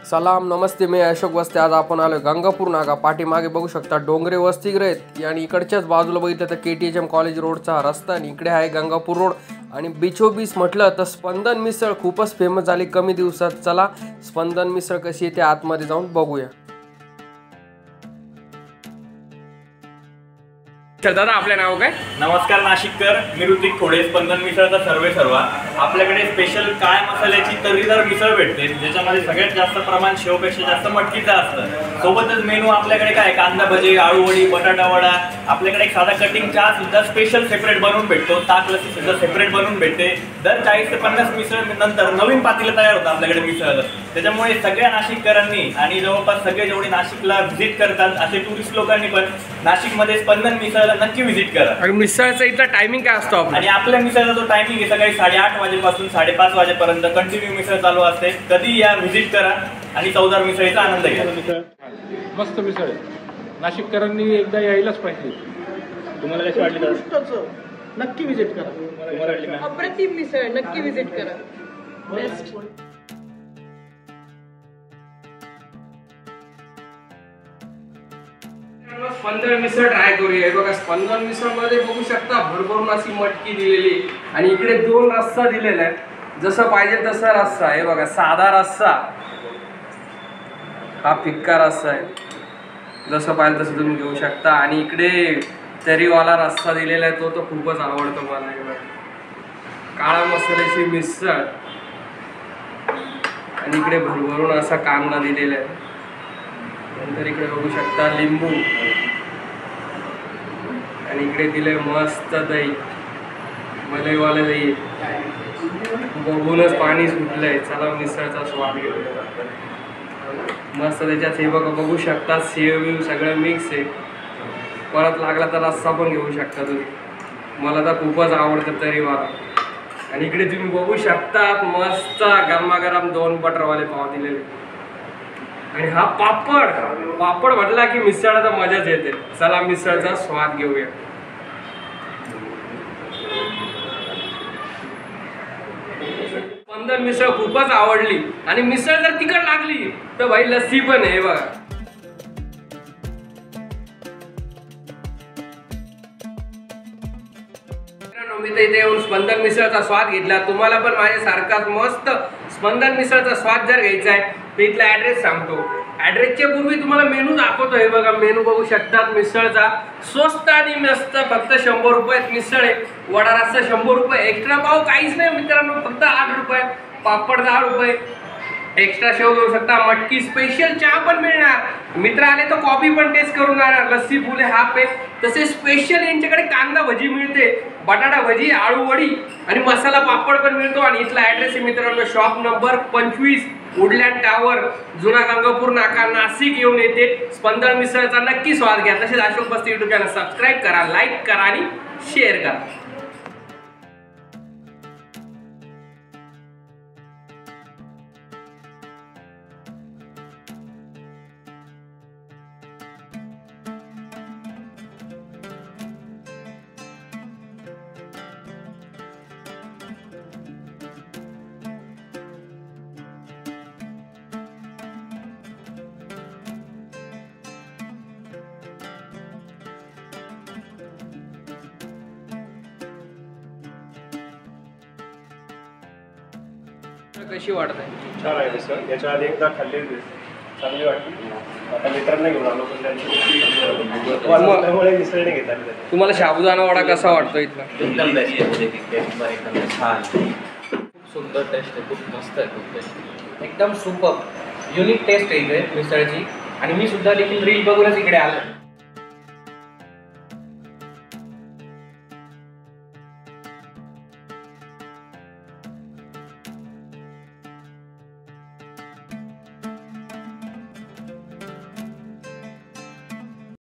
सलाम नमस्ते, मी अशोक वस्ते। आज आपण आलो गंगापूर नागा। पाठीमागे बघू शकता डोंगरे वसतिगृह आहेत आणि इकडच्याच बाजूला बघितलं तर KTHM कॉलेज रोडचा रस्ता आणि इकडे आहे गंगापूर रोड। आणि बिचोबीच म्हटलं तर स्पंदन मिसळ खूपच फेमस झाली कमी दिवसात। चला स्पंदन मिसळ कशी आहे ते आतमध्ये जाऊन बघूया। दादा आपलं नाव काय? नमस्कार नाशिककर, मी ऋतिक खोडे, स्पंदन मिसळचा सर्वा। आपल्याकडे स्पेशल काळ्या मसाल्याची तर्रीदार मिसळ भेटते, ज्याच्यामध्ये सगळ्यात जास्त प्रमाण शेवपेक्षा जास्त मटकीचं असतं। सोबतच मेनू आपल्याकडे काय कांदा भजी, आळू वडी, बटाटा वडा, आपल्याकडे एक साधा कटिंग चहा सुद्धा स्पेशल सेपरेट बनवून भेटतो। ताक लस्सी सुद्धा सेपरेट बनवून भेटते। दर 40 ते 50 मिसळ नंतर नवीन पातेलं तयार होतं आपल्याकडे मिसळ। त्याच्यामुळे सगळ्या नाशिककरांनी आणि जवळपास सगळे जेवढे नाशिकला व्हिजिट करतात असे टुरिस्ट लोकांनी पण नाशिकमध्ये स्पंदन मिसळ नक्की व्हिजिट करा। आणि मिसळचा इथला टायमिंग काय असतो आणि आपल्या मिसळचा जो टायमिंग आहे सकाळी 8:30 वाजेपासून 5:30 वाजेपर्यंत कंटिन्यू मिसळ चालू असते। कधी या व्हिजिट करा आणि चवदार मिसळीचा आनंद घ्या। मस्त मिसळ आहे, नाशिककरांनी एकदा यायलाच पाहिजे। तुम्हाला कशी वाटली? नक्की व्हिजिट करा। तुम्हाला वाटली का? अप्रतिम मिसळ, नक्की व्हिजिट करा। बेस्ट। स्पंदन मिसळ ट्राय करूया। बघा स्पंदन मिसळ मध्ये बघू शकता भरभरून अशी मटकी दिलेली आणि इकडे 2 रस्सा दिलेला आहे, जसं पाहिजे तसा रस्सा आहे। बघा साधा रस्सा, हा फिक्का रस्सा आहे, जसं पाहिजे तसं तुम्ही घेऊ शकता। आणि इकडे तरीवाला रस्सा दिलेला आहे, तो खूपच आवडतो मला। काळा मसाल्याची मिसळ आणि इकडे भरभरून असा कांदा दिलेला आहे। नंतर इकडे बघू शकता लिंबू आणि इकडे दिले मस्त दही, मलईवालं दही, बघूनच पाणी सुटलंय। चला मिसळचा स्वाद घेऊया मस्त। त्याच्यात हे बघा बघू शकता सेव सगळं मिक्स आहे। परत लागला तर रस्सा पण घेऊ शकता तुम्ही, मला तर खूपच आवडतं तरीवाला। आणि इकडे तुम्ही बघू शकता मस्त गरमागरम 2 बटरवाले पाव दिलेले आणि हा पापड म्हटला की मिसळाचा मजाच येते। चला मिसळचा स्वाद घेऊया। स्पंदन मिसळ खूपच आवडली आणि मिसळ जर तिखट लागली तर भाई लस्सी पण आहे बघा। मी तर इथे येऊन स्पंदन मिसळचा स्वाद घेतला। तुम्हाला पण माझ्यासारखाच मस्त स्पंदन मिसळचा स्वाद जर घ्यायचा आहे तर इथला ॲड्रेस सांगतो। ॲड्रेसच्या पूर्वी तुम्हाला मेनू दाखवतोय बघा। मेनू बघू शकतात मिसळचा स्वस्त आणि मस्त, फक्त 100 रुपयात मिसळ आहे। वडा रस्सा 100 रुपये, एक्स्ट्रा पाव काहीच नाही मित्रांनो, फक्त 8 रुपये। पापड 10 रुपये, एक्स्ट्रा शेव घेऊ शकता। मटकी स्पेशल चहा पण मिळणार, मित्र आले तर कॉफी पण टेस्ट करून जाणार। लस्सी फुले हाफ आहे। तसे स्पेशल यांच्याकडे कांदा भजी मिळते, बटाटा भजी, आळू वडी आणि मसाला पापड पण मिळतो। आणि इथला ॲड्रेस आहे मित्रांनो शॉप नंबर 25 वुडलँड टावर, जुना गंगापूर नाका, नाशिक येऊन येते। स्पंदन मिसळचा नक्की स्वाद घ्या। तसेच अशोक वस्ते YouTube चॅनल सबस्क्राईब करा, लाईक करा आणि शेअर करा। कशी वाटत आहे? छान आहे मिसळ, याच्या आधी एकदा खाल्लेली, चांगली वाटली। आता मित्रांना घेऊन आलो पण त्यामुळे मिसळ नाही घेत आली। तुम्हाला साबुदाणा वडा कसा वाटतो इथला? एकदम बेस्ट आहे, एकदम छान, खूप सुंदर टेस्ट आहे, खूप मस्त आहे, खूप टेस्ट, एकदम सुपर युनिक टेस्ट आहे इकडे मिसळची। आणि मी सुद्धा देखील रील बघूनच इकडे आलो।